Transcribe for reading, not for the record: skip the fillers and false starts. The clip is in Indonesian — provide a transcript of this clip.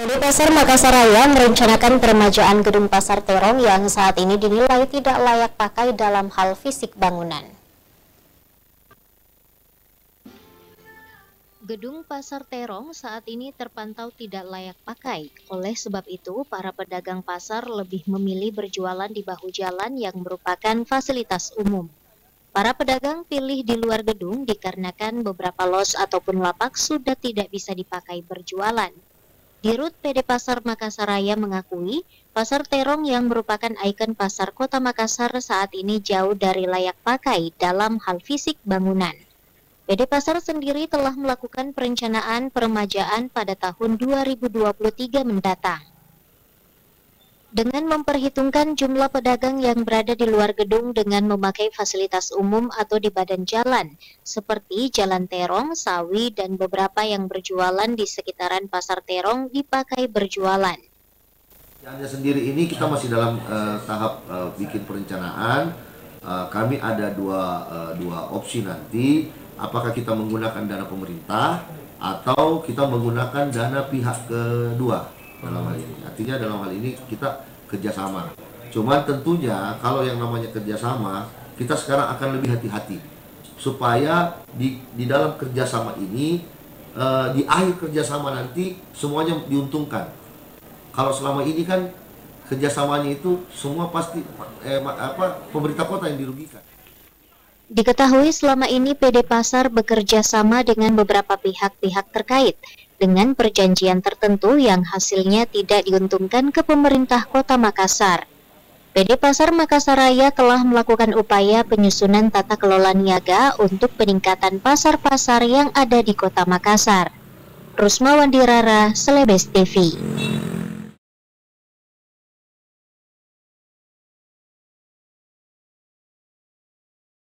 PD Pasar Makassar Raya merencanakan peremajaan gedung Pasar Terong yang saat ini dinilai tidak layak pakai dalam hal fisik bangunan. Gedung Pasar Terong saat ini terpantau tidak layak pakai. Oleh sebab itu, para pedagang pasar lebih memilih berjualan di bahu jalan yang merupakan fasilitas umum. Para pedagang pilih di luar gedung dikarenakan beberapa los ataupun lapak sudah tidak bisa dipakai berjualan. Dirut PD Pasar Makassar Raya mengakui, Pasar Terong yang merupakan ikon pasar kota Makassar saat ini jauh dari layak pakai dalam hal fisik bangunan. PD Pasar sendiri telah melakukan perencanaan peremajaan pada tahun 2023 mendatang. Dengan memperhitungkan jumlah pedagang yang berada di luar gedung dengan memakai fasilitas umum atau di badan jalan, seperti Jalan Terong, Sawi, dan beberapa yang berjualan di sekitaran Pasar Terong dipakai berjualan. Yang sendiri ini kita masih dalam tahap bikin perencanaan. Kami ada dua opsi nanti, apakah kita menggunakan dana pemerintah atau kita menggunakan dana pihak kedua dalam hal ini. Artinya dalam hal ini kita kerjasama. Cuman tentunya kalau yang namanya kerjasama, kita sekarang akan lebih hati-hati supaya di dalam kerjasama ini, di akhir kerjasama nanti semuanya diuntungkan. Kalau selama ini kan kerjasamanya itu semua pasti pemerintah kota yang dirugikan. Diketahui selama ini PD Pasar bekerja sama dengan beberapa pihak-pihak terkait dengan perjanjian tertentu yang hasilnya tidak diuntungkan ke pemerintah kota Makassar. PD Pasar Makassar Raya telah melakukan upaya penyusunan tata kelola niaga untuk peningkatan pasar-pasar yang ada di kota Makassar. Rusma Wandirara, Celebes TV.